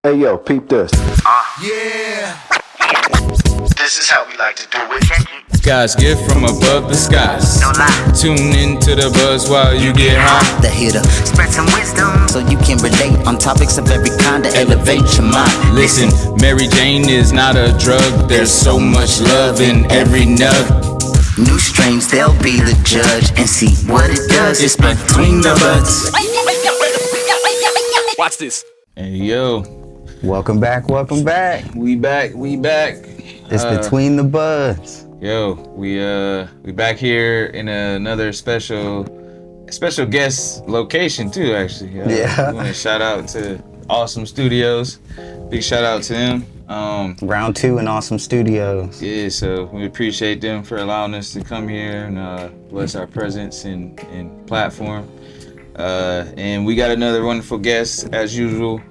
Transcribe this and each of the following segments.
Hey yo, peep this. Yeah. This is how we like to do it. God's gift from above the skies. No lie. Tune into the buzz while you get high. The hitter. Spread some wisdom so you can relate on topics of every kind to elevate your mind. Listen, Mary Jane is not a drug. There's so much love in every nug. New strains, they'll be the judge and see what it does. It's between the buds. Watch this. Hey yo, Welcome back. we back. It's Between the Budz. Yo, we back here in another special guest location too. Actually, Yeah. We want to shout out to Awsom Studios. Big shout out to them. Round 2 in Awsom Studios. Yeah, so we appreciate them for allowing us to come here and bless our presence and platform. And we got another wonderful guest as usual.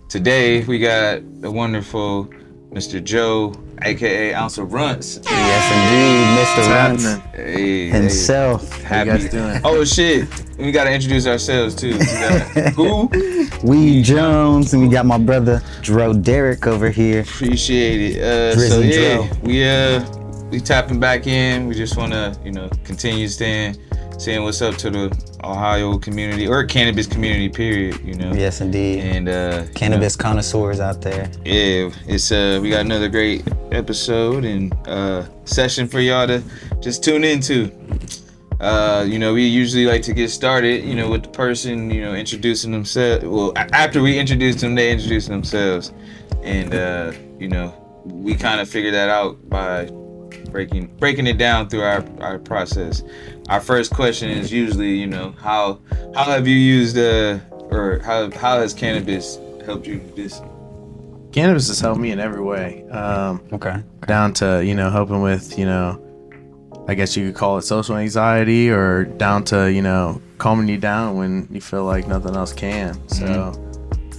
Today we got the wonderful Mr. Joe, aka Awsom Runtz. Yes, indeed, Mr. Runtz Hey, himself. happy. How you guys doing? Oh shit, we gotta introduce ourselves too. We got, who? Weed Jonez, and we got my brother Dro-Derick over here. Appreciate it. So Drizzy yeah, we tapping back in. We just wanna, continue saying what's up to the Ohio community or cannabis community, period. Yes, indeed. And Cannabis connoisseurs out there. yeah, it's we got another great episode and session for y'all to just tune into. We usually like to get started, with the person, introducing themselves. Well, after we introduce them, they introduce themselves, and we kind of figure that out by breaking it down through our process. Our first question is usually, how have you used or how has cannabis helped you with this? Cannabis has helped me in every way. Okay. Down to, helping with, I guess you could call it social anxiety, or down to, calming you down when you feel like nothing else can. So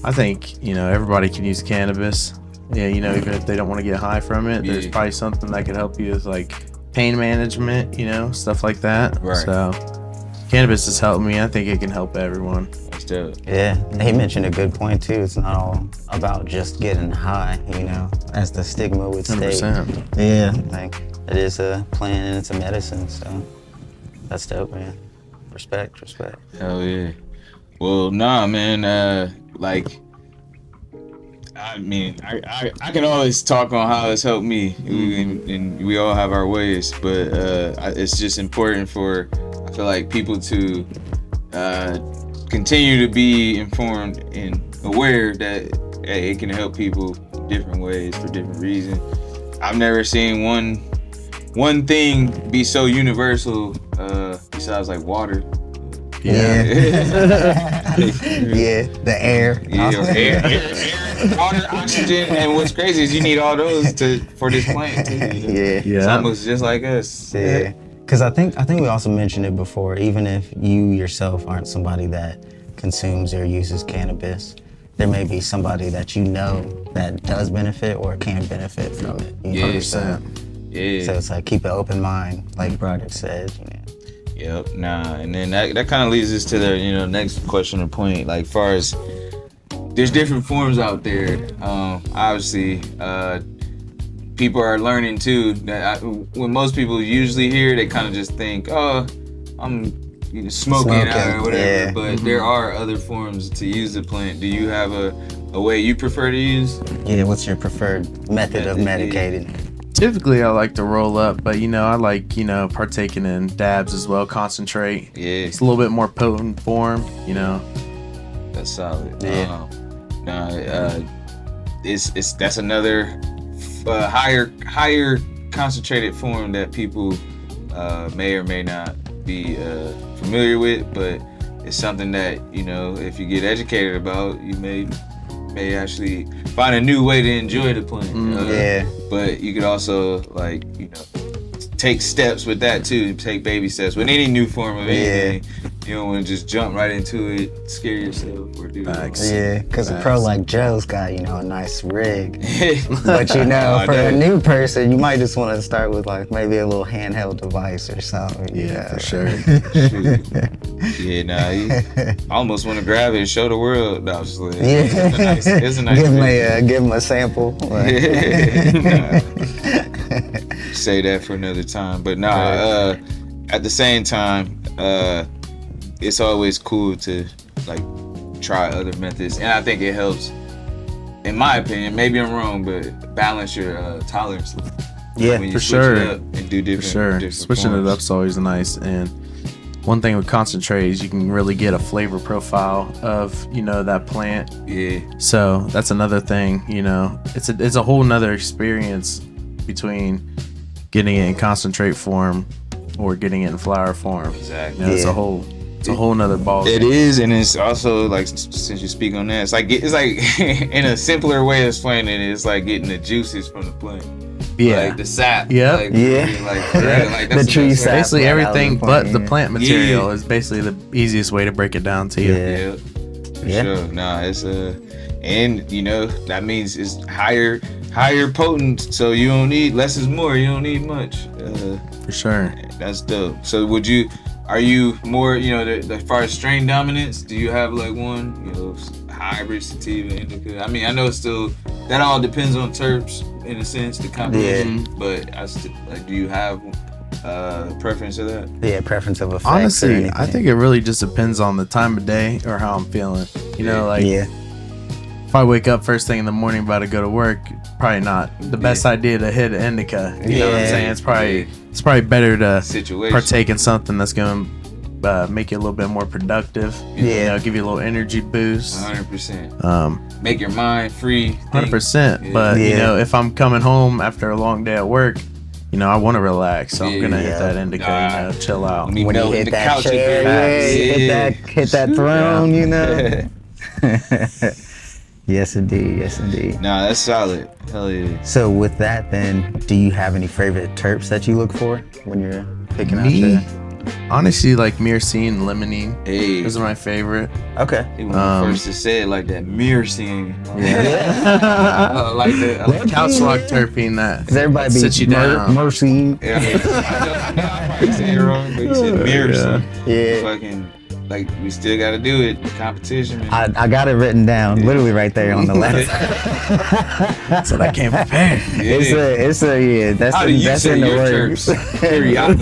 I think, everybody can use cannabis. Yeah, even if they don't want to get high from it, there's probably something that could help you with like pain management, stuff like that. Right. So cannabis has helped me. I think it can help everyone. That's dope. Yeah, he mentioned a good point too. It's not all about just getting high, as the stigma would state. 100%. Yeah, like it is a plant and it's a medicine, so that's dope, man. Respect. Hell yeah. Well, nah, man. I can always talk on how it's helped me, and we all have our ways, but it's just important I feel like people to continue to be informed and aware that it can help people different ways for different reasons. I've never seen one thing be so universal besides like water. Yeah. Yeah, the air. Air, water, oxygen, and what's crazy is you need all those for this plant too. Yeah. It's almost just like us. Yeah, because I think we also mentioned it before. Even if you yourself aren't somebody that consumes or uses cannabis, there may be somebody that that does benefit or can benefit from it. Yeah. So it's like keep an open mind, like Broderick said. Yep. And then that kind of leads us to the next question or point. Like, far as there's different forms out there. Obviously, people are learning too. That when most people usually hear, they kind of just think, "Oh, I'm smoking out or whatever." Yeah. But there are other forms to use the plant. Do you have a way you prefer to use? Yeah. What's your preferred method of medicating? Typically, I like to roll up, but I like partaking in dabs as well. Concentrate. Yeah. It's a little bit more potent form. That's solid. Yeah. That's another higher concentrated form that people may or may not be familiar with, but it's something that if you get educated about, you may actually find a new way to enjoy the plant. Yeah. But you could also take steps with that too. Take baby steps with any new form of anything. You don't want to just jump right into it, scare yourself, or do Facts. Yeah, because a pro like Joe's got, you know, a nice rig. But, But you know, for a new person, you might just want to start with, like, maybe a little handheld device or something. you Yeah, know. for sure. Yeah, nah, I almost want to grab it and show the world. No, I was just like, Yeah. it's a nice Give him a sample. Like. Nah. Say that for another time. But nah, at the same time, it's always cool to like try other methods, and I think it helps. In my opinion, maybe I'm wrong, but balance your tolerance. Yeah, when you for switch sure. it up and do different. For sure. different Switching it forms. up's always nice. And one thing with concentrate is you can really get a flavor profile of, you know, that plant. Yeah, So that's another thing, you know. It's a whole nother experience between getting it in concentrate form or getting it in flower form. exactly. You know, it's a whole nother ball. It is, and it's also like, since you speak on that, it's like in a simpler way of explaining it, it's like getting the juices from the plant. Yeah. Like the sap. Yep. Like, Yeah. Like that's The tree best way. sap. Basically right out of everything the but plant, the yeah. plant material is basically the easiest way to break it down to you. Yeah. Yeah, for Yeah. sure. Nah, it's and you know that means it's higher potent, so you don't need less is more. You don't need much. For sure. That's dope. So are you more, you know, as far as strain dominance, do you have like one, you know, hybrid, sativa, indica? I mean, I know it's still, that all depends on terps in a sense, the combination, but I still, like, do you have preference of that? Yeah, preference of effects. or Honestly, anything. I think it really just depends on the time of day or how I'm feeling. You know, like Yeah. if I wake up first thing in the morning about to go to work, probably not the best idea to hit an indica. You know what I'm Yeah. saying? It's probably better to Situation. partake in something that's going to make you a little bit more productive. You Yeah. know, give you a little energy boost. 100%. 100%. Make your mind free. think. Yeah. But you Yeah. know, if I'm coming home after a long day at work, you know, I want to relax, so I'm gonna hit Yeah. that indica. You know, chill out. When you When you melt in hit the that couch chair, again. yeah, hit that throne, you know. Yes, indeed. Yes, indeed. Nah, that's solid. Hell yeah. So with that, then, do you have any favorite terps that you look for when you're picking out Me, your? honestly, like myrcene and limonene. Hey, Those are my favorite. Okay. he was the first to say it like that. Mirror scene. Yeah. I like that. I like Couch lock terpene that Does everybody be sits you down. mercy? Yeah, I know you say it wrong, but you said mirror scene. Yeah. Fucking, like, we still gotta do it. Competition, man. I got it written down, literally right there on the left. So I can't prepare. It's a yeah. That's How do you that's say in the your words. terps? Carry off.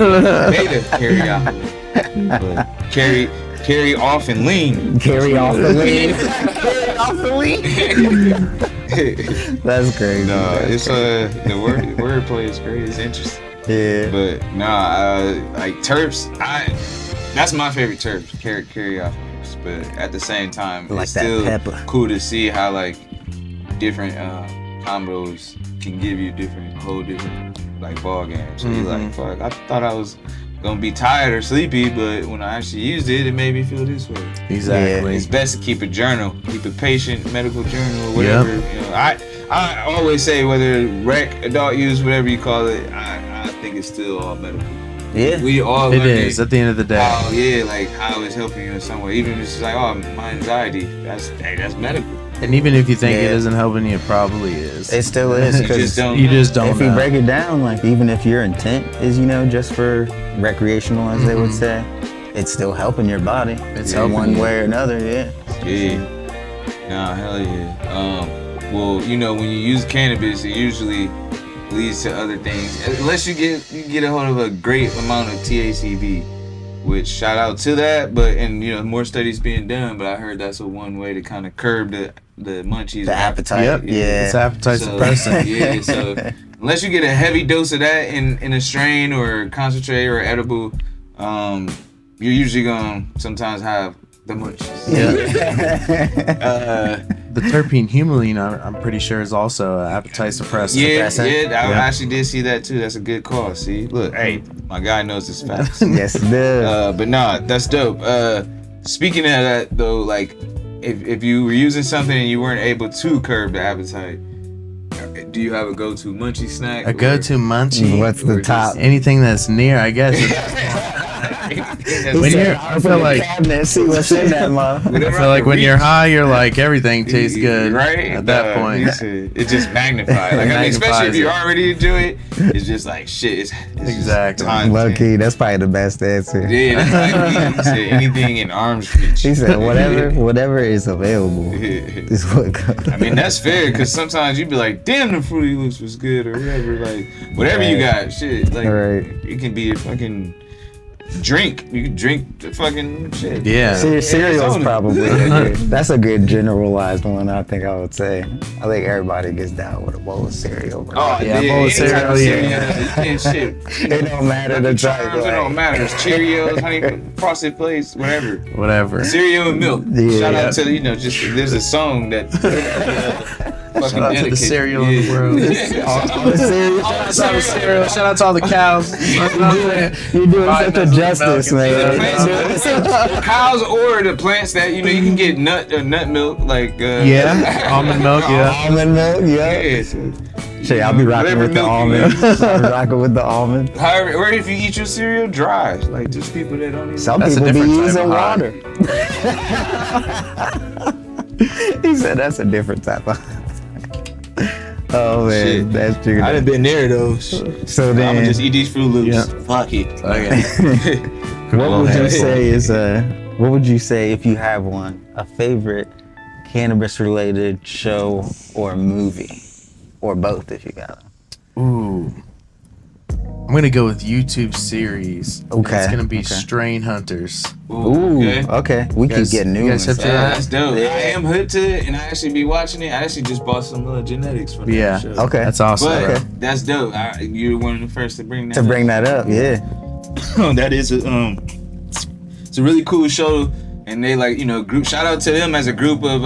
Carry off and lean. Carry off the lead. Carry off the lead. That's crazy. No, That's it's the wordplay is great. It's interesting. yeah. But nah, like terps, that's my favorite terps. Carry off terps. But at the same time, Like it's that still pepper. cool to see how like different combos can give you whole different like ball games. So you're like, fuck, I thought I was gonna be tired or sleepy, but when I actually used it, it made me feel this way. Exactly. It's best to keep a journal, keep a patient medical journal or whatever. Yep. You know, I always say whether rec, adult use, whatever you call it, I think it's still all medical. Yeah. We all It learn is at the end of the day. how, yeah, like how it's helping you in some way. Even if it's just like, oh, my anxiety, that's medical. And even if you think Yeah. it isn't helping you, it probably is. It still is You just because don't You know. just don't if you know. break it down, like even if your intent is, you know, just for recreational, as they would say, it's still helping your body. It's in helping one you. way or another. Yeah. Yeah. Nah, hell yeah. Well, you know, when you use cannabis, it usually leads to other things. Unless you get a hold of a great amount of THCV, which shout out to that. But and you know, more studies being done. But I heard that's one way to kind of curb the munchies. The appetite. Yep. Yeah. It's appetite So, suppressant. yeah, so unless you get a heavy dose of that in a strain or concentrate or edible, you're usually gonna sometimes have the munchies. The terpene humulene, I'm pretty sure, is also an appetite suppressant. Yeah, I Yeah. actually did see that too. That's a good call. See, look, hey, my guy knows his facts. Yes, it does. But nah, that's dope. Speaking of that though, like if you were using something and you weren't able to curb the appetite, do you have a go-to munchie snack? A go-to munchie. What's or the top? Anything that's near, I guess. I feel like cabinet, see what's in that mother. I feel like when you're high, you're like everything tastes good. Right at that point. It's just magnified. Like, I mean, especially if you're already into it, it's just like shit. It's Exactly. Low key, that's probably the best answer. Yeah, that's like he said anything in arm's reach. He said whatever is available is what comes. I mean, that's fair, because sometimes you'd be like, damn, the Fruity Loops was good, or whatever. Like, whatever you got, shit. Like, it can be a fucking drink. You can drink the fucking shit. Yeah. Cereal's probably that's a good generalized one, I think I would say. I think everybody gets down with a bowl of cereal. Bro. Oh, yeah, bowl of cereal, shit. It don't matter the type. It don't matter. It's Cheerios, Honey Frosted Flakes, whatever. Cereal and milk. Yeah. Shout out to, just there's a song that Shout out to the cereal in the world. All the cereal. Shout out to all the cows. You're doing such a justice, man. Cows or the plants that you can get nut milk, like almond milk, Almond milk, yeah. Shit, I'll be rocking with the almond. Rocking with the almond. However, or if you eat your cereal dry, like just people that don't even. Some That's people a be different using type water. He said that's a different type of. Oh man, Shit. that's true. I done been there though. So I'm then, gonna just eat these Fruit Loops. Yeah. Fuck it. Okay. what would you say is what would you say if you have one, a favorite cannabis related show or movie, or both if you got them? Ooh. I'm gonna go with YouTube series. Okay, It's gonna be okay. Strain Hunters. Ooh, okay. We keep getting new you ones. guys hip to Yeah, that? that's dope. I am hooked to it, and I actually be watching it. I actually just bought some genetics from Yeah. that show. Okay. That's awesome. But bro. that's dope. You're one of the first to bring that. To bring that up, yeah. That is it's a really cool show, and they group. Shout out to them as a group of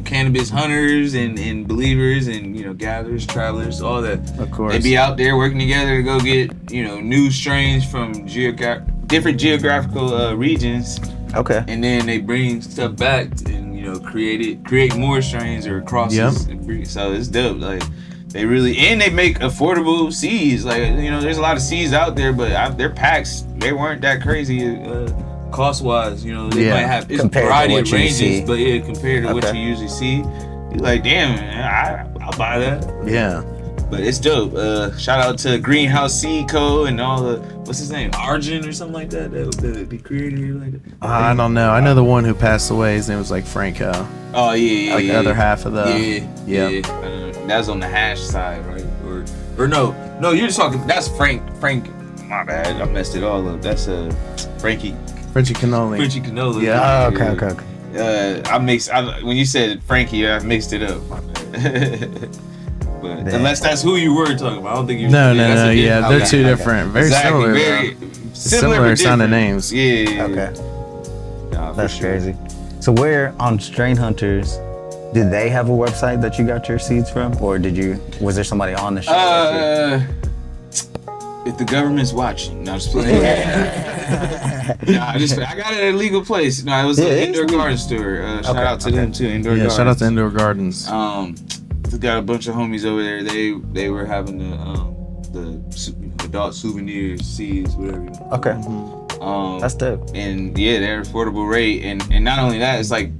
cannabis hunters and believers and gatherers, travelers, all that. Of course. They be out there working together to go get new strains from different geographical regions, Okay. and then they bring stuff back and create more strains or crosses. Yep. So it's dope. Like they make affordable seeds. Like there's a lot of seeds out there, but their packs they weren't that crazy cost wise. They might have it's a Compared to variety what of you ranges, see. but compared to what Okay. you usually see, you're like damn, I'll buy that. Yeah. But it's dope. Shout out to Greenhouse Seed Co. and all the what's his name, Arjun or something like that. The creator like that. I don't know. I know the one who passed away. His name was like Franco. Oh yeah, Like the other half of the. yeah. That's on the hash side, right? Or no, you're just talking. That's Frank. My bad, I messed it all up. That's Frankie Frenchie Cannoli. Cannoli. Yeah. Oh, okay. When you said Frankie, I mixed it up. My bad. But unless that's who you were talking about, I don't think you. No. that's Yeah, they're two okay. different. Very Exactly, similar. very though. similar Similar but sounding different. names. Yeah. Okay. Nah, for That's sure. crazy. So where on Strain Hunters, did they have a website that you got your seeds from, or was there somebody on the show? If the government's watching, no, I'm just playing. I got it at a legal place. No, it was an indoor garden store. Shout out to them too, Indoor Gardens. Shout out to Indoor Gardens. We got a bunch of homies over there. They were having the adult souvenirs, seeds, whatever. Okay. That's dope. And yeah, they're affordable rate, and not only that, it's like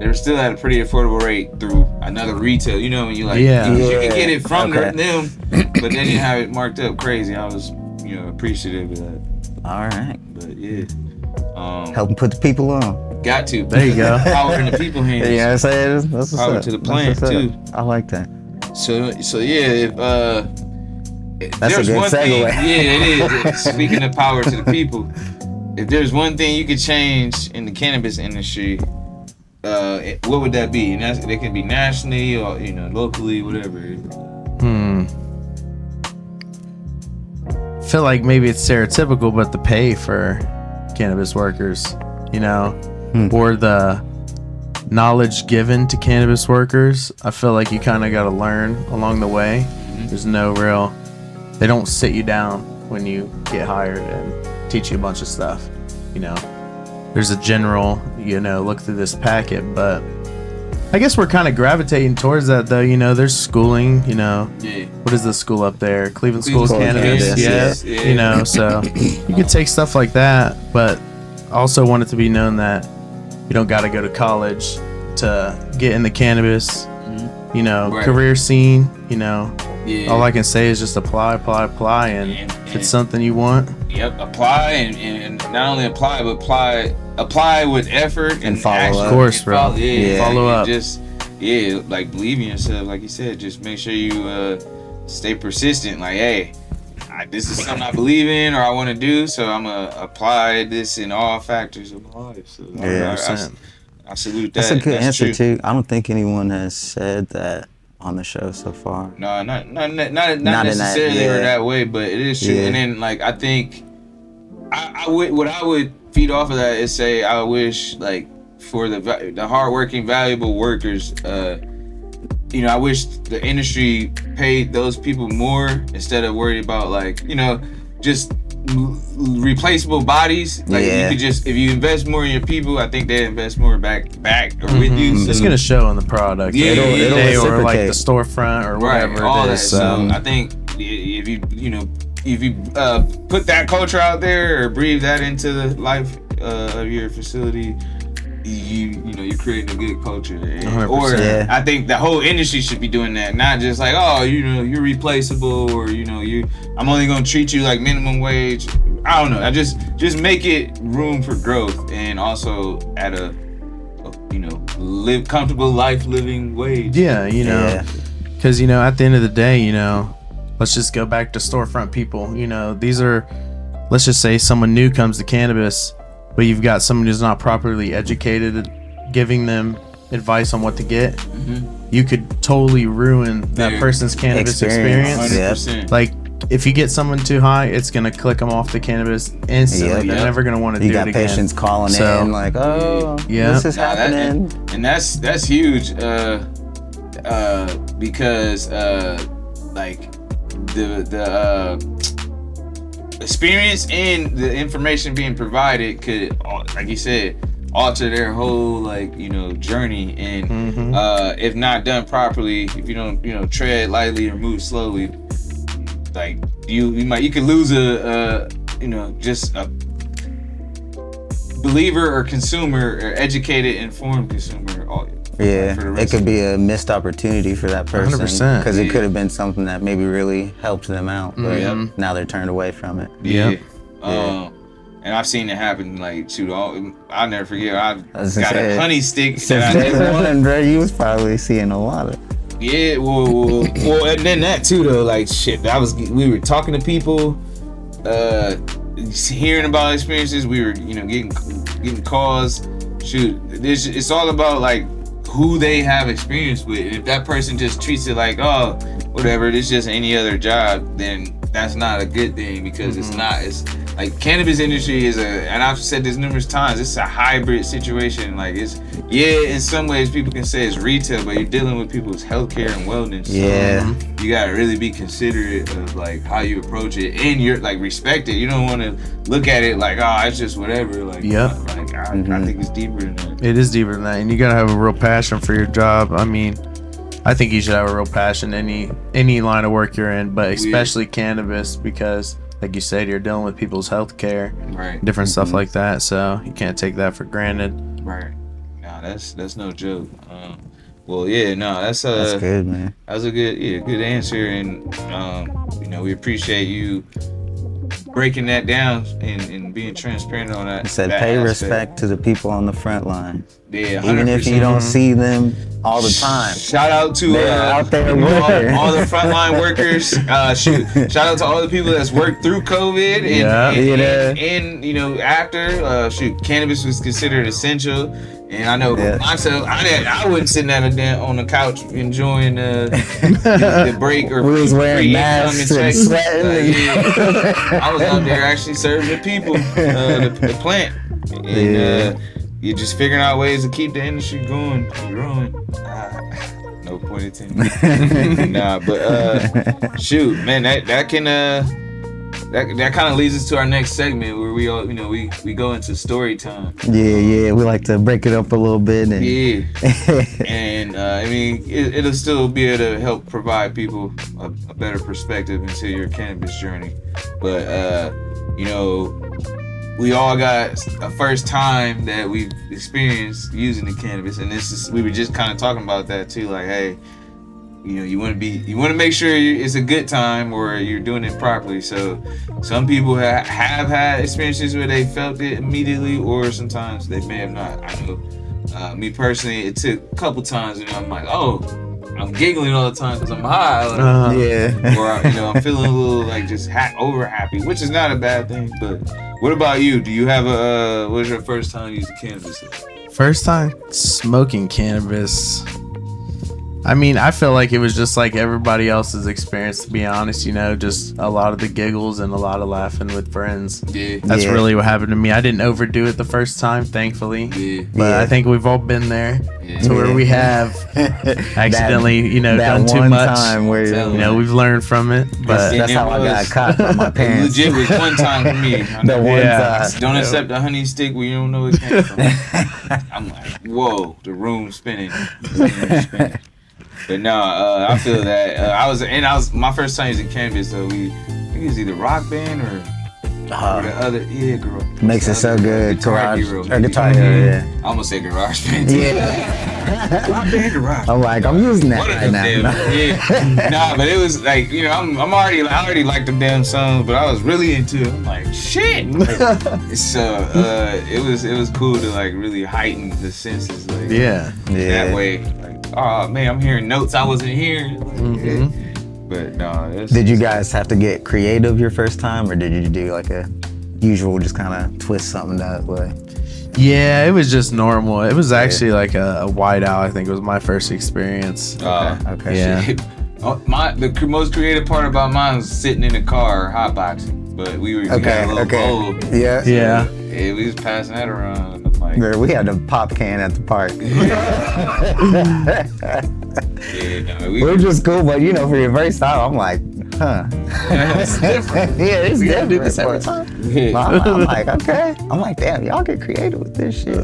they were still at a pretty affordable rate through another retail. When you like, you can get it from them, but they didn't have it marked up crazy. I was, appreciative of that. All right. But yeah, Helping put the people on. got to. There you go. Power in the people hands. You know what I'm saying? That's what's Power up. to the That's plant, what's up. too. I like that. So yeah, if That's there's a good one thing, segue. yeah, it is. Speaking of power to the people, if there's one thing you could change in the cannabis industry, what would that be? And it can be nationally or locally, whatever. I feel like maybe it's stereotypical, but the pay for cannabis workers, or the knowledge given to cannabis workers, I feel like you kind of got to learn along the way. There's they don't sit you down when you get hired and teach you a bunch of stuff. There's a general, look through this packet, but I guess we're kind of gravitating towards that, though. You know, there's schooling. You know, what is the school up there? Cleveland School of Cannabis. Yeah. You know, so you could take stuff like that, but also want it to be known that you don't got to go to college to get in the cannabis. You know, career scene. You know, all I can say is just apply, and if it's something you want. Yep, apply and not only apply, but apply with effort and follow up. Of course, bro. Follow up. Just like believe in yourself, like you said. Just make sure you stay persistent. Like, hey, this is something I believe in or I want to do, so I'm gonna apply this in all factors of my life. So I salute that. That's a good answer true. too. I don't think anyone has said that on the show so far. No, not necessarily or that way, but it is true. And then like I think I would feed off of that is say I wish like for the hardworking, valuable workers, you know, I wish the industry paid those people more instead of worried about like, you know, just replaceable bodies. Like you could just, if you invest more in your people, I think they invest more back or with you. So it's gonna show in the product. It'll or like the storefront or whatever all it is. That. So I think if you put that culture out there or breathe that into the life of your facility, you're creating a good culture. Or I think the whole industry should be doing that, not just like, oh, you're replaceable, or I'm only gonna treat you like minimum wage. I don't know. I just make it room for growth and also at a live comfortable life living wage. Yeah, because at the end of the day, let's just go back to storefront people. These are, let's just say someone new comes to cannabis, but you've got someone who's not properly educated giving them advice on what to get. You could totally ruin that person's cannabis experience. 100%. Like, if you get someone too high, it's gonna click them off the cannabis instantly. They're never gonna want to do it again. You got patients calling in like, oh, this is happening. And that's huge because like the experience and the information being provided could, like you said, alter their whole journey. And if not done properly, if you don't tread lightly or move slowly, like you could lose just a believer or consumer or educated, informed consumer. It could be a missed opportunity for that person 100%. Because it could have been something that maybe really helped them out, but now they're turned away from it. And I've seen it happen. Like, shoot, I'll never forget. I got a honey stick. Bro, you was probably seeing a lot of. Yeah, well, and then that too though. Like, shit, we were talking to people, hearing about experiences. We were, getting calls. Shoot, it's all about like who they have experience with. If that person just treats it like, oh, whatever, it's just any other job, then that's not a good thing, because it's not. It's like cannabis industry is and I've said this numerous times, it's a hybrid situation. Like, it's, in some ways people can say it's retail, but you're dealing with people's healthcare and wellness. So you gotta really be considerate of like how you approach it, and you're like respect it. You don't want to look at it like, oh, it's just whatever. Like, I think it's deeper than that. It is deeper than that, and you gotta have a real passion for your job. I mean, I think you should have a real passion any line of work you're in, but especially cannabis, because like you said, you're dealing with people's health care, different stuff like that, so you can't take that for granted. Nah, that's no joke. That's good, man. That's a good answer, and we appreciate you breaking that down and being transparent on that. It said pay respect to the people on the front line. Yeah, 100%. Even if you don't see them all the time. Shout out to out there all the frontline workers. Shout out to all the people that's worked through COVID and after. Cannabis was considered essential. And I know myself, I wouldn't sit on the couch enjoying the break or we was wearing masks and sweating. I was out there actually serving the people, the plant, and you're just figuring out ways to keep the industry going, growing. No point intended. Nah, but shoot, man, that that kind of leads us to our next segment where we all, we go into story time. Yeah. We like to break it up a little bit. And And I mean, it'll still be able to help provide people a better perspective into your cannabis journey. But we all got a first time that we've experienced using the cannabis, and we were just kind of talking about that too. Like, hey, you want to make sure it's a good time or you're doing it properly. So some people have had experiences where they felt it immediately, or sometimes they may have not. I know me personally, it took a couple times, and I'm like, oh, I'm giggling all the time because I'm high. Like, or I'm feeling a little like just over happy, which is not a bad thing. But what about you? Do you have what was your first time using cannabis? First time smoking cannabis. I mean, I feel like it was just like everybody else's experience, to be honest, just a lot of the giggles and a lot of laughing with friends. Yeah. That's really what happened to me. I didn't overdo it the first time, thankfully. Yeah. But I think we've all been there to where we have accidentally, done too much. Time where, we've learned from it. But that's how I got caught by my parents. Legit was one time for me. The one time. Don't accept a honey stick where you don't know where it came from. I'm like, whoa, the room's spinning. But no, I feel that I was my first time using cannabis. So I think it was either Rock Band or the other girl. Makes it so good. Guitar Garage Hero. or Guitar Hero, yeah. I almost say Garage Band. Too. Yeah. Rock Band or Rock. I'm like, I'm using that One of right them now. damn, Nah, but it was like, I already liked them damn songs, but I was really into it. I'm like, shit. So it was cool to like really heighten the senses, like that way. Like, oh man, I'm hearing notes I wasn't hearing. But no, Did you guys have to get creative your first time, or did you do like a usual, just kind of twist something that way? Yeah, it was just normal. It was actually like a whiteout. I think it was my first experience. Okay. Yeah. The most creative part about mine was sitting in the car hotboxing, but we got a little bowl. Yeah. We was passing that around. Like, We had a pop can at the park. We're just cool, but for your first time, I'm like, huh. It's different. Yeah, it's We different. gotta do this every time. I'm like, okay. I'm like, damn, y'all get creative with this shit.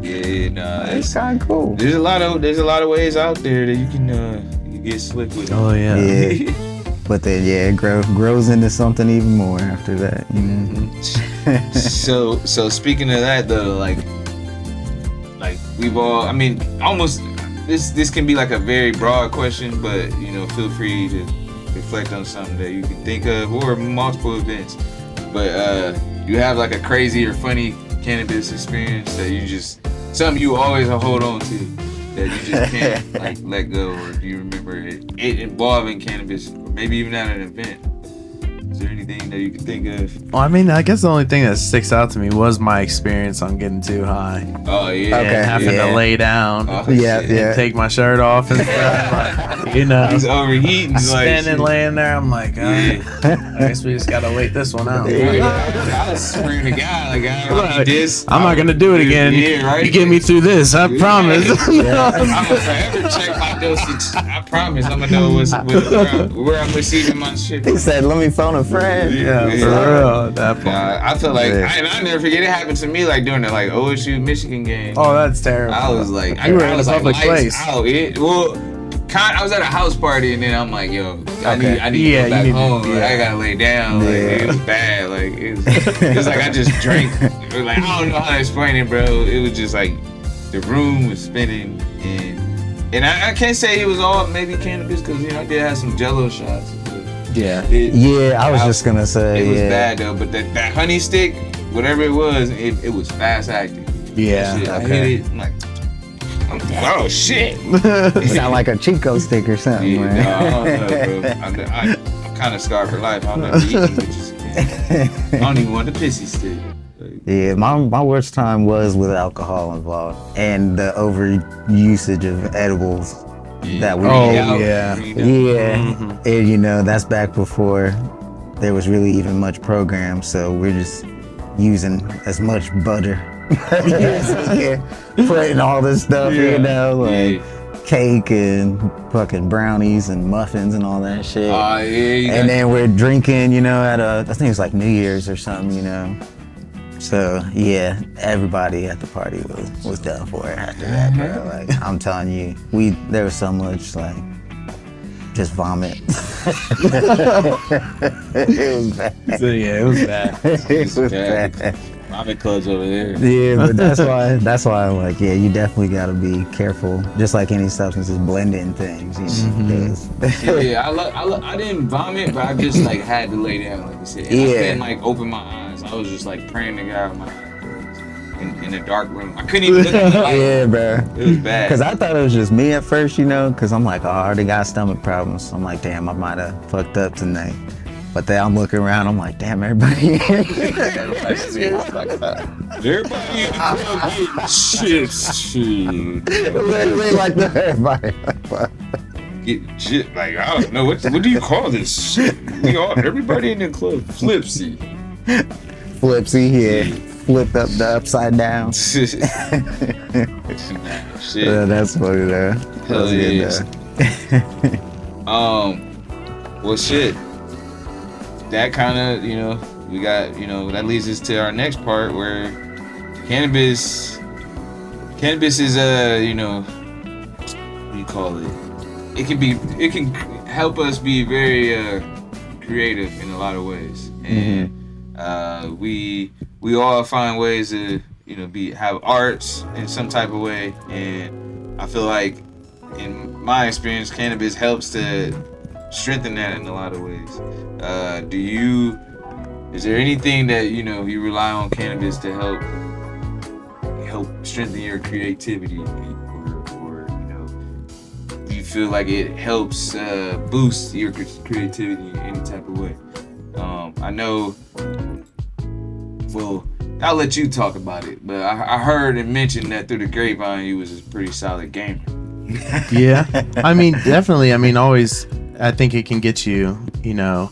It's kind of cool. There's a lot of ways out there that you can you get slick with. Oh yeah. Yeah. But then it grows into something even more after that. So speaking of that though, like we've all, I mean, almost this can be like a very broad question, but feel free to reflect on something that you can think of or multiple events. But you have like a crazy or funny cannabis experience that something you always hold on to that you just can't like let go, or do you remember it involving cannabis, or maybe even at an event? Is there anything that you can think of? Well, I mean, I guess the only thing that sticks out to me was my experience on getting too high. Oh yeah. Okay. And having to lay down. Yeah. Take my shirt off and stuff. Like, He's overheating. Standing, laying there. I'm like, I guess we just gotta wait this one out. I was swearing to God, like I need this. I'm not gonna do it again. Yeah, right. You get me through this, I promise. I'm gonna forever check my dosage. I promise. I'm gonna know where I'm receiving my shit. He said, let me phone a friend. Yeah, for real. At that point. I feel like, I never forget, it happened to me like during the like OSU Michigan game. Oh, that's terrible. I was like, You were in a was public like, place. I was at a house party, and then I'm like, yo, I need to go back home. Like, I gotta lay down. Like, it was bad. Like it was like I just drank. It was like, I don't know how to explain it, bro. It was just like the room was spinning, and I can't say it was all maybe cannabis, because I did have some Jello shots. I was just gonna say it was bad though. But that honey stick, whatever it was fast acting. Yeah. I hit it. I'm like, oh shit! It sound like a Chico stick or something, man. No, I don't know, bro. I'm kind of scarred for life. I'm never eating bitches. I don't even want the pissy stick. Yeah, my worst time was with alcohol involved and the overusage of edibles that we did. And that's back before there was really even much program, so we're just using as much butter. Putting all this stuff, cake and fucking brownies and muffins and all that shit. Oh, yeah. And then we're drinking, you know, at I think it's like New Year's or something, you know. So yeah, everybody at the party was done for it after that, bro. Like I'm telling you, there was so much like just vomit. It was bad. So yeah, it was bad. It was bad. Vomit clubs over there. Yeah, but that's why I'm like, yeah, you definitely gotta be careful. Just like any substance is blending things, you know. Yeah, I didn't vomit, but I just like had to lay down, like you said. And I couldn't like open my eyes. I was just like praying to God with my eyes closed in a dark room. I couldn't even look at the light. Yeah, bro. It was bad. Cause I thought it was just me at first, you know, cause I'm like, oh, I already got stomach problems. I'm like, damn, I might have fucked up tonight. But then I'm looking around, I'm like, damn, everybody. Everybody shit. Literally like that, everybody. Get shit. Like, I don't know what do you call this shit? Everybody in the club flipsy. Flipsy, yeah. Flipped up the upside down. Shit. That's funny though. Hell yeah. Well, shit. That kind of, you know, we got, you know, that leads us to our next part where cannabis is you know, what do you call it? It can help us be very creative in a lot of ways, and we all find ways to, you know, have arts in some type of way, and I feel like in my experience, cannabis helps to strengthen that in a lot of ways. Is there anything that, you know, you rely on cannabis to help strengthen your creativity, or you know, do you feel like it helps boost your creativity in any type of way? I know, well, I'll let you talk about it, but I heard and mentioned that through the grapevine you was a pretty solid gamer. Yeah, I mean, definitely. I mean, always. I think it can get you, you know,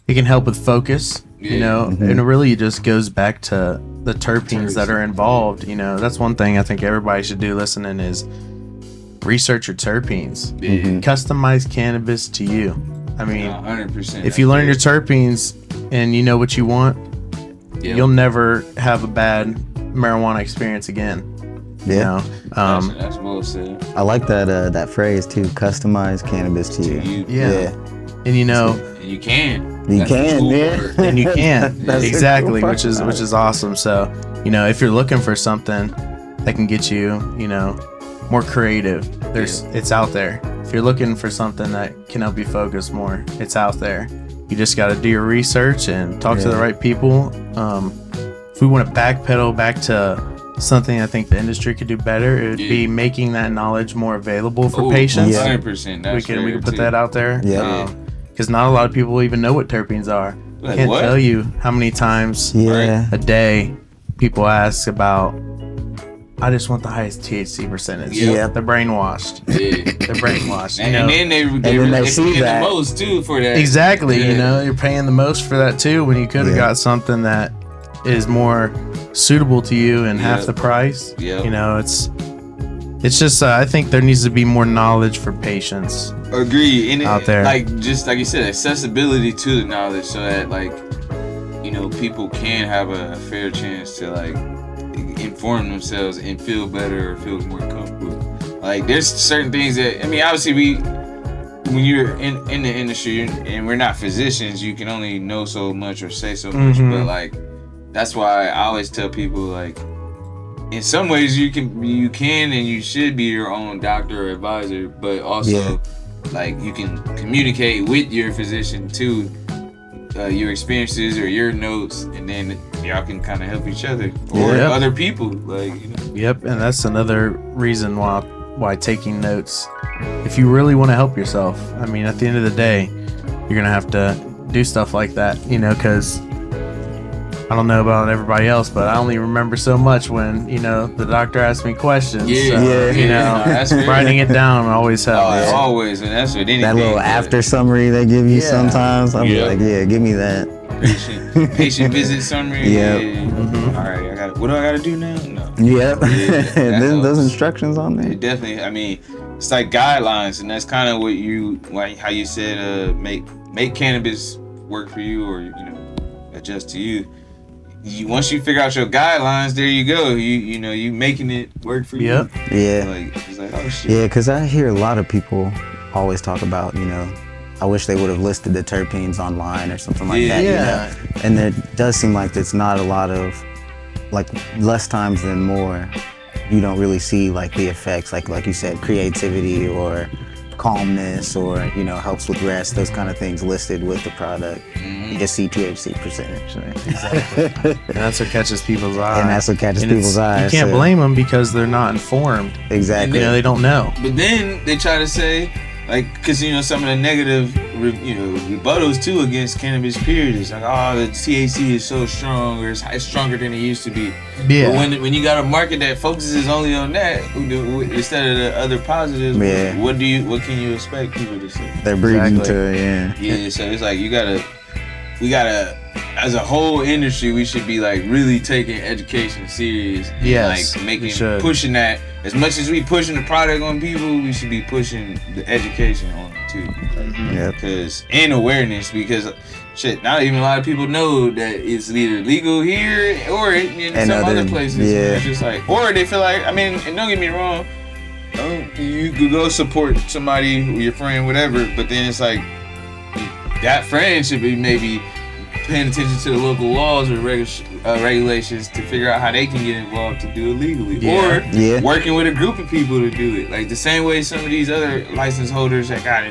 it can help with focus, you know, and it really just goes back to the terpenes that are involved. You know, that's one thing I think everybody should do listening is research your terpenes. Customize cannabis to you. I mean, 100%. If you learn your terpenes and you know what you want, you'll never have a bad marijuana experience again. Yeah, you know? That's well said. I like that phrase too. Customize cannabis to you. Yeah. And you know, you can. You can, yeah. And you can. Exactly, cool which is awesome. So, you know, if you're looking for something that can get you, you know, more creative, it's out there. If you're looking for something that can help you focus more, it's out there. You just got to do your research and talk to the right people. If we want to backpedal back to something I think the industry could do better, it would be making that knowledge more available for patients. 100%. We can put that out there. Yeah. Because not a lot of people even know what terpenes are. Like, Can't what? tell you how many times a day people ask about, I just want the highest THC percentage. Yeah. They're brainwashed. They're brainwashed. You know? And then they see paying that. the most too for that. Exactly. You know, you're paying the most for that too when you could have got something that is more suitable to you and half the price. You know, it's just I think there needs to be more knowledge for patients. Agree. And out there, like just like you said, accessibility to the knowledge, so that like, you know, people can have a fair chance to like inform themselves and feel better or feel more comfortable. Like there's certain things that, I mean, obviously when you're in the industry and we're not physicians, you can only know so much or say so much, but like that's why I always tell people, like, in some ways you can and you should be your own doctor or advisor, but also like you can communicate with your physician too, your experiences or your notes, and then y'all can kind of help each other or other people, like, you know. Yep, and that's another reason why taking notes, if you really want to help yourself, I mean, at the end of the day, you're gonna have to do stuff like that, you know, because I don't know about everybody else, but I only remember so much when, you know, the doctor asked me questions. You know, writing it down always helps. Always, and that's what anything. That little after summary they give you sometimes. I'm like, give me that. Patient visit summary. All right, what do I gotta do now? No. Then those instructions on there. Definitely. I mean, it's like guidelines, and that's kind of what how you said make cannabis work for you, or adjust to you. Once you figure out your guidelines, there you go. You making it work for you. Yep. Yeah. Like it's like, oh shit. Yeah, because I hear a lot of people always talk about, I wish they would have listed the terpenes online or something like that. Yeah. And there does seem like it's not a lot of, like, less times than more, you don't really see like the effects, like you said, creativity or calmness, or helps with rest, those kind of things listed with the product. You just see THC percentage. Right? Exactly. And that's what catches people's eye. And that's what catches And people's eyes. You can't so- blame them because they're not informed. Exactly. They don't know. But then they try to say, like, because some of the negative, rebuttals too against cannabis period is like, oh, the THC is so strong, or it's stronger than it used to be. Yeah. But when you got a market that focuses only on that instead of the other positives, Yeah. what can you expect people to say? They're breeding Exactly. to it, yeah. Yeah, so it's like we gotta, as a whole industry, we should be like really taking education serious. And Yes, like we should. pushing that as much as we pushing the product on people, we should be pushing the education on it too. Yep. And awareness, because shit, not even a lot of people know that it's either legal here or in And some other- other places. yeah. It's just like, or they feel like, and don't get me wrong, you could go support somebody, your friend, whatever, but then it's like that friend should be maybe paying attention to the local laws or regulations to figure out how they can get involved to do it legally, or Yeah. working with a group of people to do it, like the same way some of these other license holders that got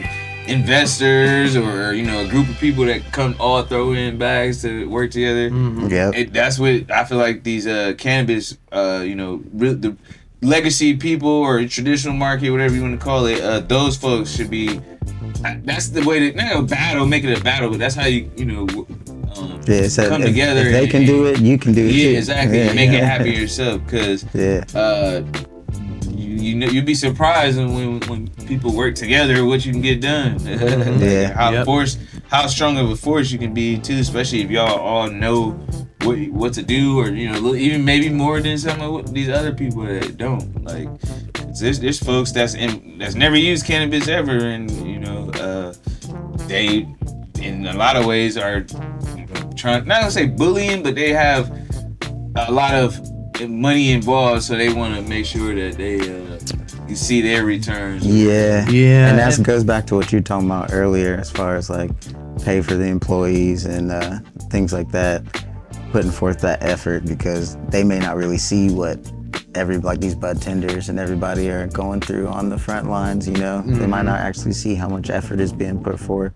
investors, or a group of people that come all throw in bags to work together. Yep. That's what I feel like these cannabis, the legacy people or traditional market, whatever you want to call it, those folks should be. That's the way to not a battle, make it a battle, but that's how you Yeah, so come if, together. If they can do it, you can do it too. Yeah, exactly. Yeah, And make it yeah. happen yourself, because Yeah. you'd be surprised when people work together what you can get done. Yeah. How strong of a force you can be too, especially if y'all all know what to do, or even maybe more than some of these other people that don't. Like there's folks that's never used cannabis ever, and they in a lot of ways are trying, not gonna say bullying, but they have a lot of money involved, so they want to make sure that they you see their returns. Yeah. Yeah. And that goes back to what you were talking about earlier, as far as like pay for the employees and things like that, putting forth that effort, because they may not really see what these bud tenders and everybody are going through on the front lines, They might not actually see how much effort is being put forth.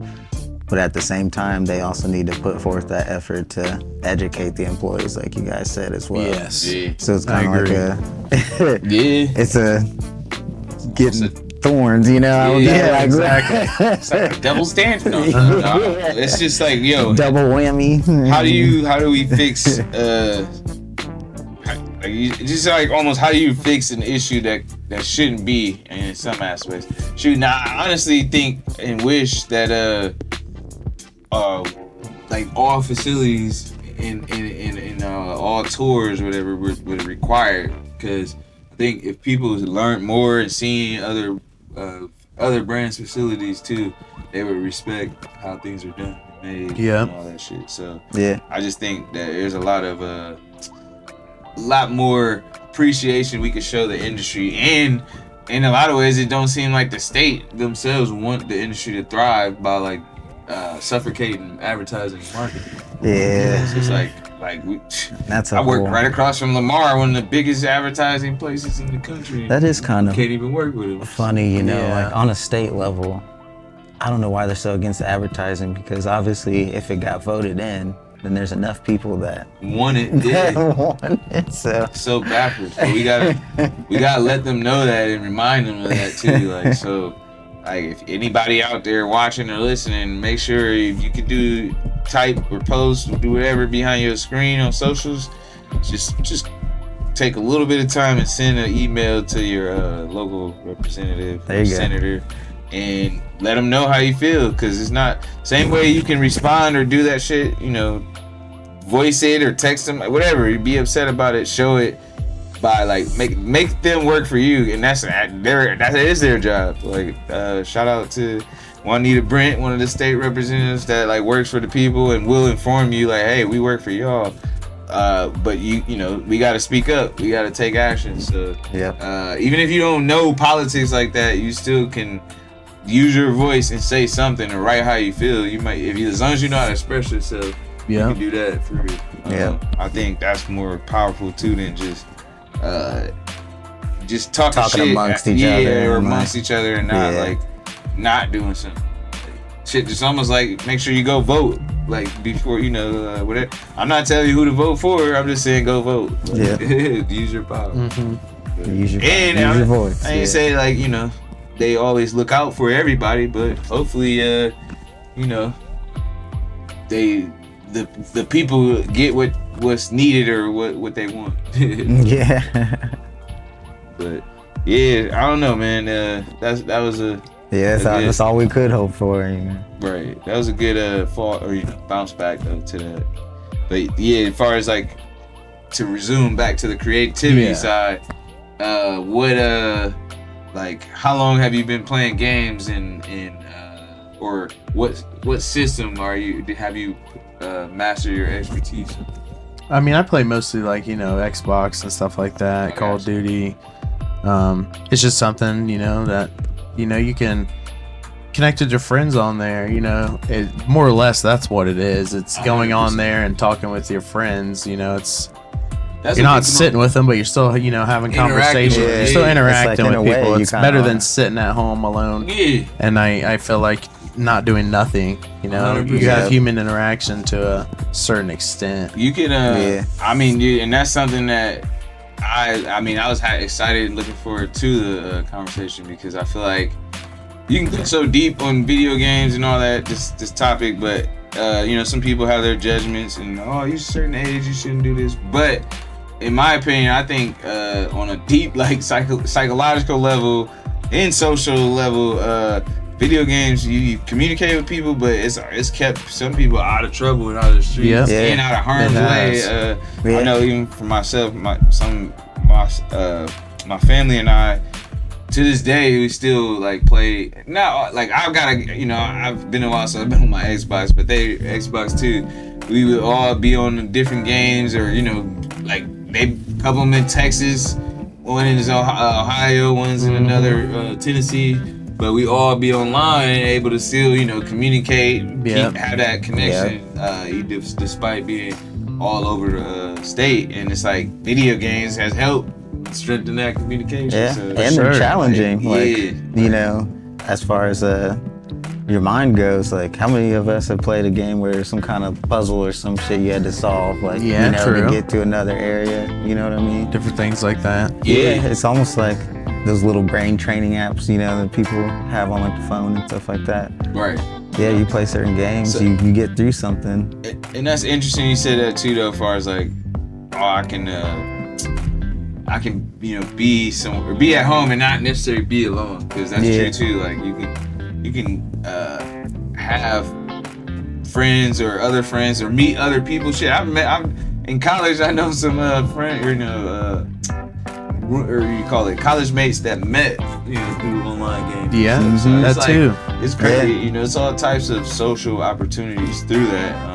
But at the same time, they also need to put forth that effort to educate the employees, like you guys said as well. Yes. Yeah. So it's kind of like Yeah. it's getting thorns, Yeah, exactly. It's like a double standard. No. It's just like, double whammy. how do we fix just like almost how do you fix an issue that shouldn't be in some aspects? Shoot, now I honestly think and wish that like all facilities in all tours or whatever were required, because I think if people learn more and seeing other brands' facilities too, they would respect how things are done and made and all that shit. So Yeah. I just think that there's a lot more appreciation we could show the industry, and in a lot of ways it don't seem like the state themselves want the industry to thrive by like suffocating advertising and marketing. Yeah. It's just like That's I work right across from Lamar, one of the biggest advertising places in the country. That is kind of can't even work with it. funny, Yeah. like on a state level. I don't know why they're so against advertising, because obviously if it got voted in, then there's enough people that Want it, yeah. want it. So backwards. But we gotta let them know that and remind them of that too. Like, so, like, if anybody out there watching or listening, make sure if you can do type or post or do whatever behind your screen on socials, just take a little bit of time and send an email to your local representative There or you go. senator, and let them know how you feel, because it's not same way you can respond or do that shit, voice it or text them, whatever. You be upset about it, show it, by like make them work for you, and that is their job. Like shout out to Juanita Brent, one of the state representatives that like works for the people and will inform you like, hey, we work for y'all. But you know, we got to speak up. We got to take action. So even if you don't know politics like that, you still can use your voice and say something and write how you feel. You might, as long as you know how to express yourself, you can do that for real. I think that's more powerful too than just talking shit amongst each other, or amongst each other, and not like not doing something. Shit, just almost like make sure you go vote. Like before, you know, whatever. I'm not telling you who to vote for. I'm just saying go vote. Like, use your power. Use your voice. I ain't say like, you know, they always look out for everybody, but hopefully, you know, the people get what's needed or what they want. But yeah, I don't know, man. That was a that's all we could hope for. You know? Right. That was a good fall or bounce back to that. But yeah, as far as like to resume back to the creativity side, like how long have you been playing games or what system have you mastered your expertise? I mean, I play mostly like, you know, Xbox and stuff like that, Call of Duty. It's just something, you know, that, you know, you can connect with your friends on there, you know, more or less that's what it is. It's going 100%. On there and talking with your friends, you know, you're not sitting with them, but you're still, you know, having conversations. You're still interacting with people. It's better than sitting at home alone. Yeah. And I feel like not doing nothing, you know, 100%. You have human interaction to a certain extent. You can, I mean, and that's something that I was excited and looking forward to the conversation, because I feel like you can get so deep on video games and all that, this topic, but you know, some people have their judgments and you're a certain age, you shouldn't do this. But in my opinion, I think on a deep like psychological level and social level, video games, you communicate with people, but it's kept some people out of trouble and out of the streets and out of harm's way. I know even for myself, my family and I, to this day, we still like play. Now, like I've been a while, so I've been on my Xbox, but they Xbox too. We would all be on different games, or you know, like they couple them in Texas, one in Ohio, one's in another Tennessee. But we all be online and able to still, you know, communicate, have that connection, despite being all over the state. And it's like video games has helped strengthen that communication. Yeah, so, and they're challenging. You know, as far as your mind goes, like how many of us have played a game where there's some kind of puzzle or some shit you had to solve, like you know, to get to another area. You know what I mean? Different things like that. Yeah, it's almost like those little brain training apps, you know, that people have on like the phone and stuff like that. Right. Yeah, you play certain games, so, you get through something. And that's interesting you said that too, though, as far as like, I can you know, be somewhere, or be at home and not necessarily be alone, because that's true too. Like you can have friends or other friends or meet other people. Shit, I'm in college. I know some friends, you know, or you call it college mates that met, you know, through online games. Yeah, so that like, too. It's crazy, you know. It's all types of social opportunities through that.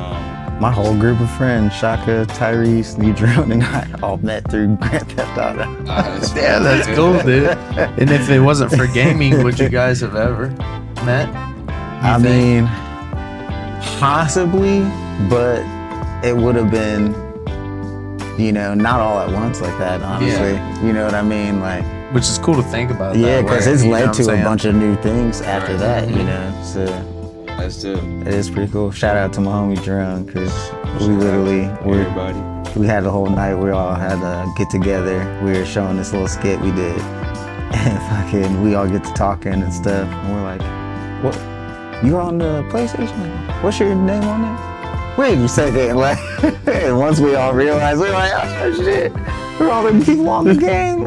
My whole group of friends, Shaka, Tyrese, Nedron, and I all met through Grand Theft Auto. That's cool, dude. And if it wasn't for gaming, would you guys have ever met? I mean, possibly, but it would have been, you know, not all at once like that, honestly. You know what I mean? Like, which is cool to think about. Yeah, because it's led to a bunch of new things after that, you know. So that's dope. It is pretty cool. Shout out to my homie Jerome, because we had the whole night. We all had a get together. We were showing this little skit we did, and we all get to talking and stuff. And we're like, "What? You're on the PlayStation? What's your name on there?" Wait a second, like, and once we all realized, we're like, "Oh shit, we're all the people on the game."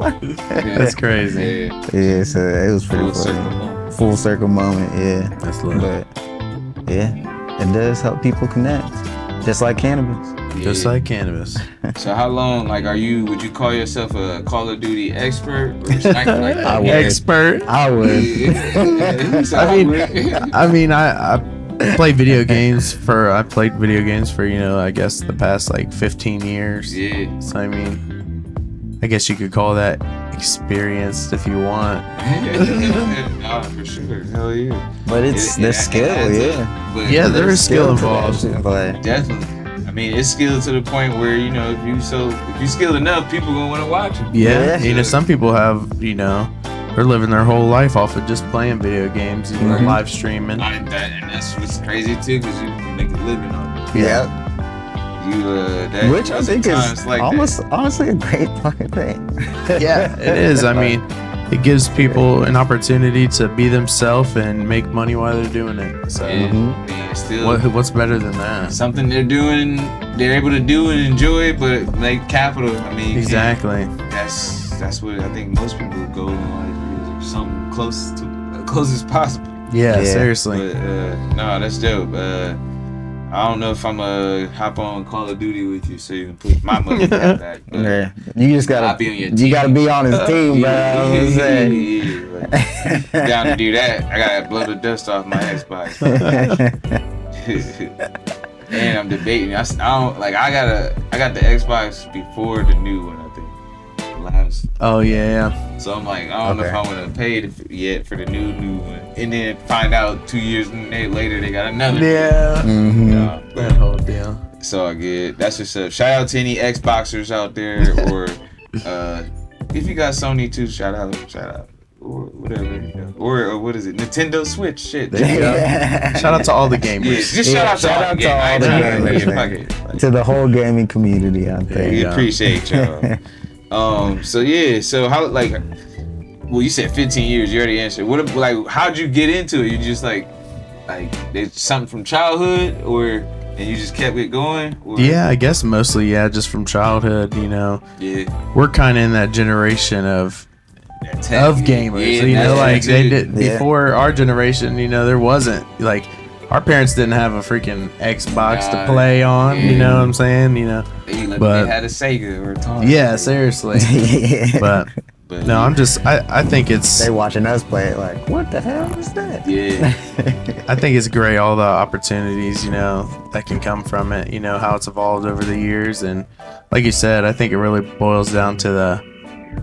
That's crazy. Yeah, so it was pretty funny. Full circle moment, yeah. That's lit. But yeah, it does help people connect, just like cannabis. Just like cannabis. So how long, like, would you call yourself a Call of Duty expert or a sniper like that? I would. Expert. I would. I mean, I played video games for, I guess the past like 15 years. Yeah. So, I mean, I guess you could call that experienced if you want. No, for sure. Hell yeah. But there's skill, yeah. But Yeah, there is skill involved. Definitely. I mean, it's skilled to the point where, you know, if you skilled enough, people gonna want to watch it. Yeah, Yeah. you know, some people have, you know, they're living their whole life off of just playing video games, you know, live streaming. And that's what's crazy too, because you can make a living on it. Yeah. Which I think is like honestly a great fucking thing. Yeah, it is. I mean, it gives people an opportunity to be themselves and make money while they're doing it. So, I mean, it's still what's better than that? something they're able to do and enjoy, but make capital. I mean, you can't- Exactly. That's what I think most people go in life is something close as possible. Yeah, Yeah. seriously. But no, that's dope. I don't know if I'm gonna hop on Call of Duty with you so you can put my money back. But Yeah. You just I'll be on your you team. gotta be on his team, bro. I'm saying. Yeah. Down to do that. I gotta blow the dust off my Xbox. And I'm debating. I don't like. I got the Xbox before the new one. I think last. Oh yeah. So I'm like, I don't know if Okay. I want to pay yet for the new one, and then find out 2 years later they got another. Yeah. Yeah. That whole deal. It's all good. That's what's up. Shout out to any Xboxers out there, or if you got Sony too, shout out, or whatever, you know. or what is it? Nintendo Switch, shit. There you go. Shout out to all the Yeah, gamers. just shout out to all the gamers. gamers, to the whole gaming community out there. We you go. appreciate y'all. So yeah, so how like, well, you said 15 years. You already answered. What like? How'd you get into it? You just like it's something from childhood, and you just kept it going? Or? Yeah, I guess mostly, just from childhood, you know. Yeah. We're kind of in that generation of gamers, Yeah, you know, that's like true, they too. did before our generation, you know, there wasn't like our parents didn't have a freaking Xbox to play on, you know what I'm saying, you know. They had a Sega or a Atari. Yeah, seriously. Yeah. But no, I think it's They watching us play it like, what the hell is that? Yeah. I think it's great, all the opportunities, you know, that can come from it, you know, how it's evolved over the years. And like you said, I think it really boils down to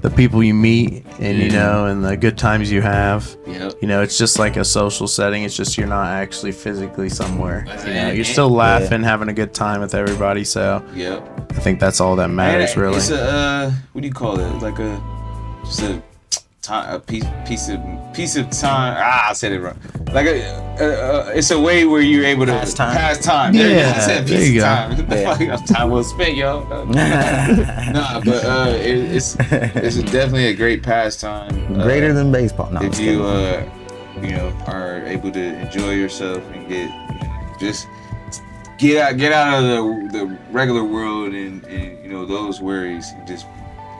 the people you meet and, you know, and the good times you have. Yep. You know, it's just like a social setting. It's just you're not actually physically somewhere. You know, you're still laughing, having a good time with everybody. So Yep. I think that's all that matters, really. It's a what do you call it? Like just a time, a piece of time. I said it wrong. Like it's a way where you're able to pass time. There you go. I said there piece you of go. time. What the fuck? Time well spent, yo. Nah, but it's definitely a great pastime. Greater than baseball. No, I'm if just you kidding. you know are able to enjoy yourself and just get out of the regular world and you know those worries and just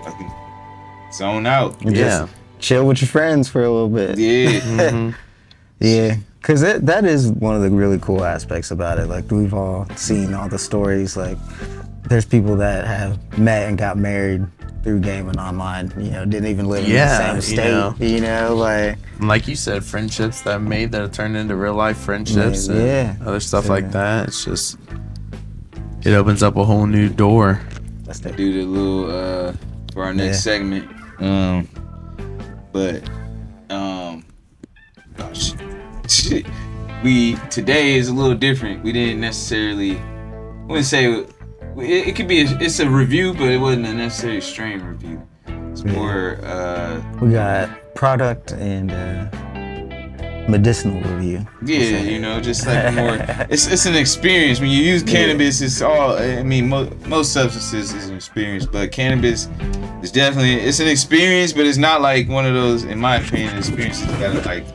fucking zone out. And just chill with your friends for a little bit. Yeah. Yeah, because that is one of the really cool aspects about it. Like, we've all seen all the stories. Like, there's people that have met and got married through gaming online. You know, didn't even live in the same state. You know, like you said, friendships that have turned into real life friendships and other stuff like that. It's just, it opens up a whole new door. That's the Do the little for our next segment. Shit. Today is a little different. We didn't necessarily. I wouldn't say it could be. It's a review, but it wasn't a necessarily strain review. It's more. we got product and medicinal review. Yeah, you know, just like more. It's an experience. When you use cannabis, it's all. I mean, most substances is an experience, but cannabis is definitely it's an experience. But it's not like one of those, in my opinion, experiences that like.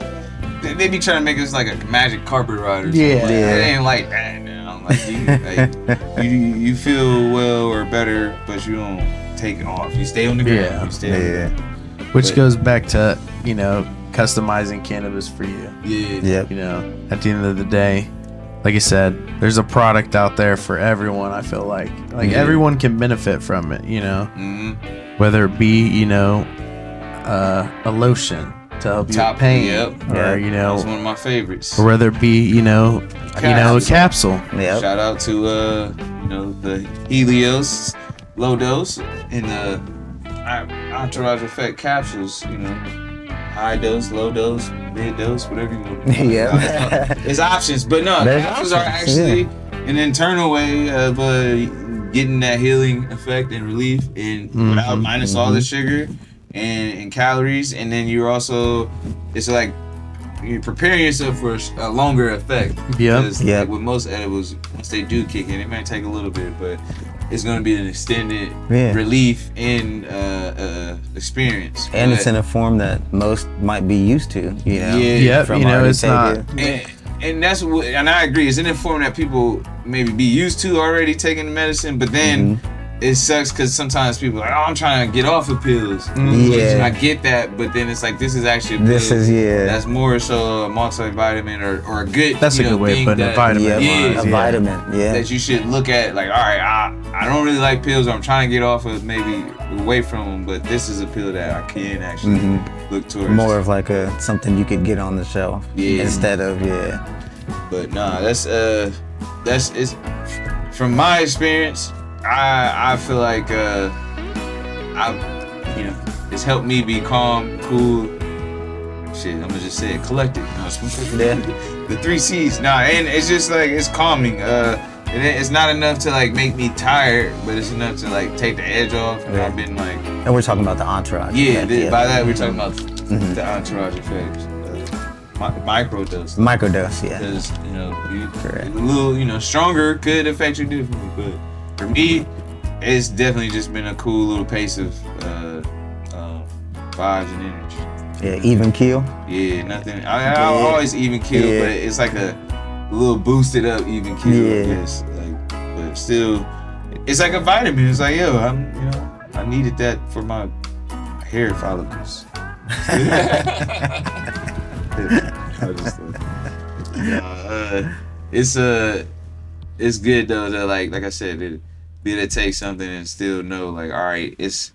They be trying to make us like a magic carpet ride or something. Yeah. Like, it ain't like that now. Like you feel well or better, but you don't take it off. You stay on the ground. Yeah. You stay on the ground. Which goes back to, you know, customizing cannabis for you. Yeah. Yep. You know, at the end of the day, like I said, there's a product out there for everyone. I feel like everyone can benefit from it, you know, whether it be, you know, a lotion to help you with pain, or you know, that's one of my favorites. or whether it be, you know, a capsule. Yep. Shout out to you know, the Helios low dose and the entourage effect capsules. You know, high dose, low dose, mid dose, whatever you want. Yeah. It's options, but no, There's capsules are options, actually an internal way of getting that healing effect and relief, and without minus all the sugar and calories, and then you're also, it's like you're preparing yourself for a longer effect. Because like with most edibles, once they do kick in, it might take a little bit, but it's going to be an extended relief and experience. And it's in a form that most might be used to, you know. You know, it's not. And that's what, and I agree. It's in a form that people maybe be used to already taking the medicine, but then it sucks because sometimes people are like, oh, I'm trying to get off of pills. And I get that, but then it's like, this is actually a pill. That's more so a multivitamin or a good. That's a good way of putting a vitamin. A vitamin. That you should look at, like, all right, I don't really like pills. Or I'm trying to get off of, maybe away from them, but this is a pill that I can actually look towards. More of like something you could get on the shelf instead of But nah, that's it's from my experience. I feel like it's helped me be calm, cool. Shit, I'm gonna just say it, collected. The 3 C's. Nah, and it's just like, it's calming. It's not enough to like make me tired, but it's enough to like take the edge off. And I've been like, and we're talking about the entourage. By that we're talking about the entourage effects. Microdose. Microdose, Because, you know, a little, you know, stronger could affect you differently, but for me, it's definitely just been a cool little pace of vibes and energy. Yeah, even keel. Yeah, nothing. I always even keel, but it's like a little boosted up even keel. Yes, like, but still, it's like a vitamin. It's like, yo, I needed that for my hair follicles. It's good though to like I said, be able to take something and still know, like, all right, it's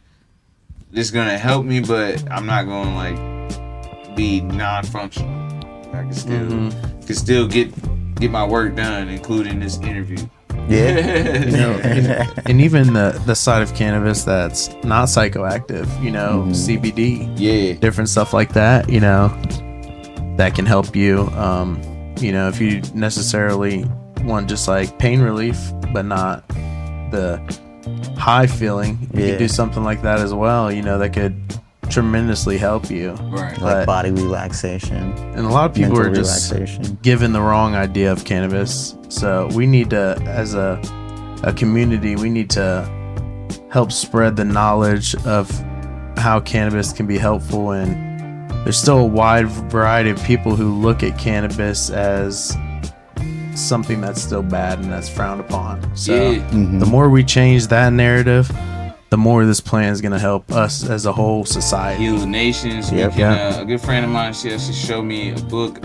gonna help me, but I'm not gonna like be non-functional. I can still get my work done, including this interview. You know, and even the side of cannabis that's not psychoactive, you know, CBD, different stuff like that, you know, that can help you. You know, if you necessarily want just like pain relief, but not the high feeling, you can do something like that as well. You know, that could tremendously help you. Right. Like body relaxation. And a lot of people are just given the wrong idea of cannabis. So we need to, as a community, we need to help spread the knowledge of how cannabis can be helpful. And there's still a wide variety of people who look at cannabis as something that's still bad and that's frowned upon. So the more we change that narrative, the more this plan is going to help us as a whole society. Heal the nations. A good friend of mine, she actually showed me a book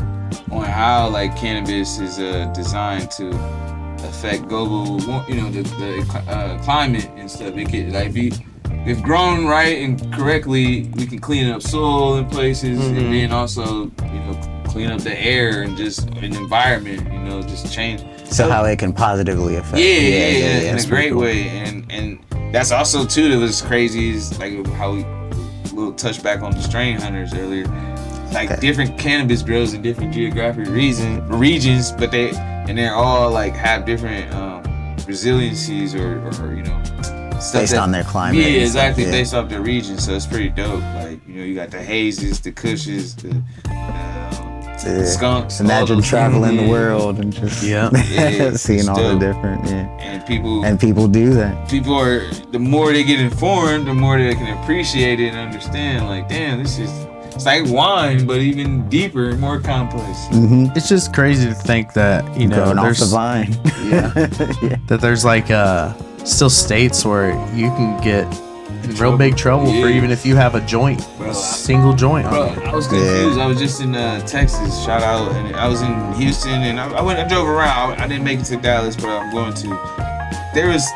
on how like cannabis is designed to affect global, you know, the climate and stuff. It could, like, if grown right and correctly, we can clean up soil in places, and then also, you know, clean up the air and just an environment, you know, just change. So how it can positively affect. In a great way, and that's also too that was crazy is like how we little touch back on the strain hunters earlier. Like different cannabis grows in different geographic regions, but they're all like have different resiliencies or you know, stuff based on their climate. Yeah, exactly, based off their region. So it's pretty dope. Like, you know, you got the hazes, the kushes, the skunks. Imagine traveling the world and just seeing all the different and people do that. People are, the more they get informed, the more they can appreciate it and understand, like, damn, this is, it's like wine, but even deeper and more complex. It's just crazy to think that, you know, there's off the vine. That there's like still states where you can get an real big trouble for Yeah. even if you have a joint, Bro, a single joint Bro, on it. I was confused. I was just in Texas, shout out, and I was in Houston, and I drove around. I didn't make it to Dallas, but I'm going to. There was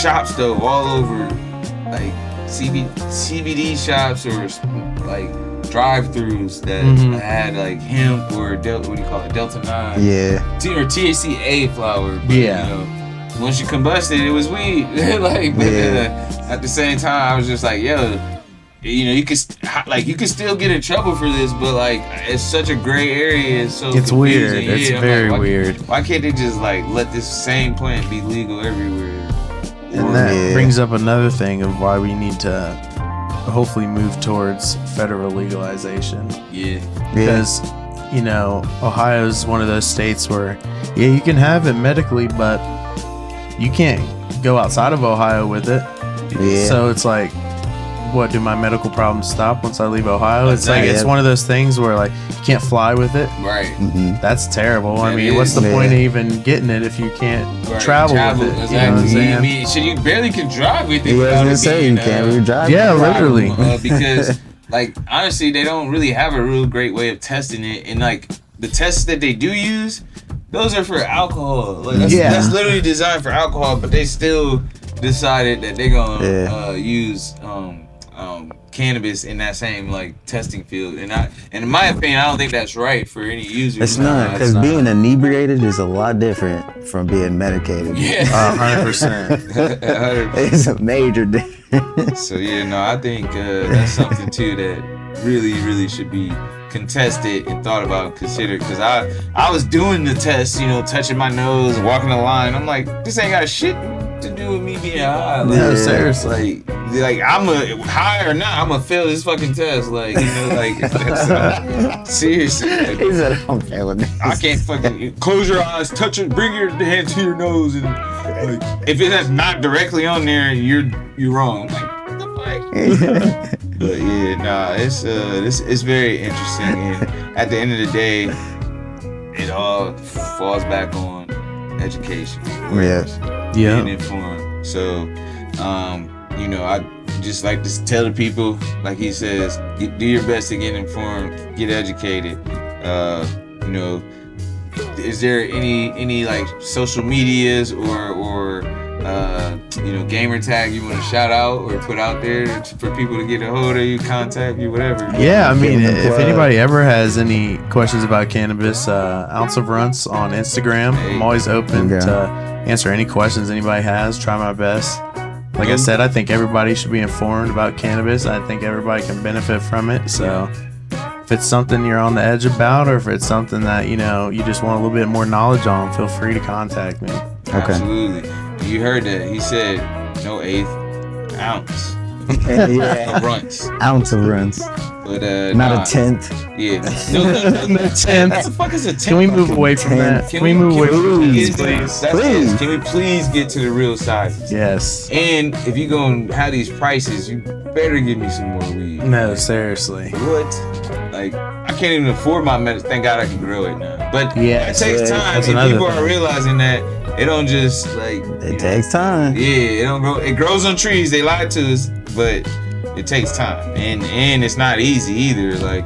shops though all over, like CBD shops or like drive-throughs that had like hemp or Delta 9, or THCA flower. But, Yeah. You know, once you combust it, it was weed. Like, but, at the same time, I was just like, yo. You know, you can still get in trouble for this, but like it's such a gray area. It's so It's confusing. weird. It's I'm very like, weird. Why can't they just like let this same plant be legal everywhere? And that brings up another thing of why we need to hopefully move towards federal legalization. Yeah. Because, you know, Ohio is one of those states where, yeah, you can have it medically, but you can't go outside of Ohio with it. Yeah. So it's like, what, do my medical problems stop once I leave Ohio? It's like, Exactly. it's one of those things where like you can't fly with it. Right. That's terrible. I That mean, what's the is. point of even getting it if you can't Right. travel with it? Exactly. You know what I'm saying? I mean, shit, you barely can drive with it. You was without gonna it say being, you can't really drive. Yeah, literally. Because like honestly, they don't really have a real great way of testing it, and like the tests that they do use, those are for alcohol. Like that's literally designed for alcohol, but they still decided that they're gonna use cannabis in that same like testing field, and in my opinion, I don't think that's right for any user. It's not, because being inebriated is a lot different from being medicated. Yeah. 100%. It's a major difference. So yeah, no, I think that's something too that really should be contested and thought about and considered. Because I was doing the test, you know, touching my nose, walking the line. I'm like, this ain't got shit to do with me being high. Like, No, seriously. Like I'm high or not, I'm gonna fail this fucking test. Like, you know, like that's, seriously. Like, He said, I'm failing this. I can't fucking close your eyes, touch it, bring your hand to your nose, and like if it's not directly on there, you're wrong. Like, what the fuck? But yeah, nah, it's very interesting, and at the end of the day, it all falls back on education. Yes. Yeah. Being informed. So, you know, I just like to tell the people, like he says, do your best to get informed, get educated. You know, is there any like social medias or you know, gamer tag you want to shout out or put out there for people to get a hold of you, contact you, whatever? Yeah, I mean, Give them a if plug. anybody ever has any questions about cannabis, Ounce of Runtz on Instagram. I'm always open Okay. to answer any questions anybody has. Try my best. Like I said, I think everybody should be informed about cannabis. I think everybody can benefit from it. So if it's something you're on the edge about, or if it's something that, you know, you just want a little bit more knowledge on, feel free to contact me. Absolutely. You heard that. He said no eighth ounce Yeah. of Runtz. Ounce of runs. But Not nah. a tenth. Yeah. No, tenth. What the fuck is a tenth? Can we move away from that? Can we move away from please, that, please? Please. Can we please get to the real sizes? Yes. And if you gonna have these prices, you better give me some more weed. No, seriously. What? Like, I can't even afford my medicine. Thank God I can grow it now. But Yeah, it takes time. that's And another people are thing. realizing that it don't just like. It takes time. Yeah, it don't grow. It grows on trees. They lied to us, but it takes time, and it's not easy either. Like,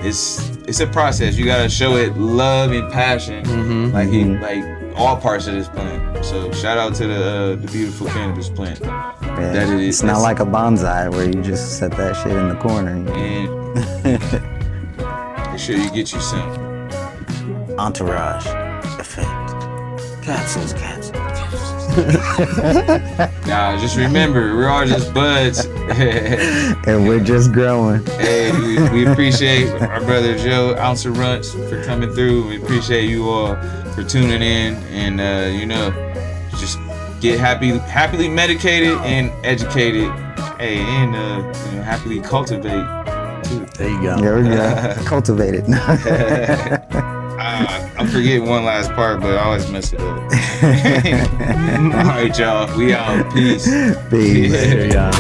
it's a process. You gotta show it love and passion, like all parts of this plant. So shout out to the beautiful cannabis plant. Yeah. That it is. It's not like a bonsai where you just set that shit in the corner. And make sure you get you some. Entourage effect. Capsules. Nah, just remember, we're all just buds. And we're just growing. Hey, we appreciate our brother Joe, Ounce of Runtz, for coming through. We appreciate you all for tuning in, and you know, just get happily medicated and educated. Hey, and you know, happily cultivate too. There you go. There we go. Cultivated. I'm forgetting one last part, but I always mess it up. All right, y'all. We out. Peace. Peace. There you go.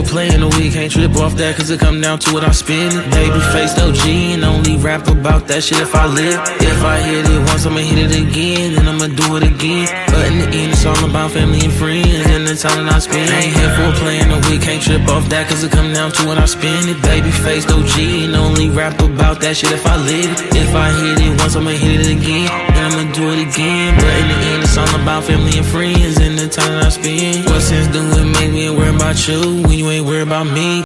playing the week, can't trip off that, cause it come down to it, I spend it. Baby faced OG and only rap about that shit if I live. If I hit it once, I'ma hit it again, then I'ma do it again. But in the end, it's all about family and friends and the time that I spend. Ain't here for playing the week, can't trip off that, cause it come down to it, I spend it. Baby faced OG and only rap about that shit if I live. If I hit it once, I'ma hit it again, then I'ma do it again. But in the end, it's all about family and friends and the time that I spend. What sense do it make me worry about you when you ain't worried about me?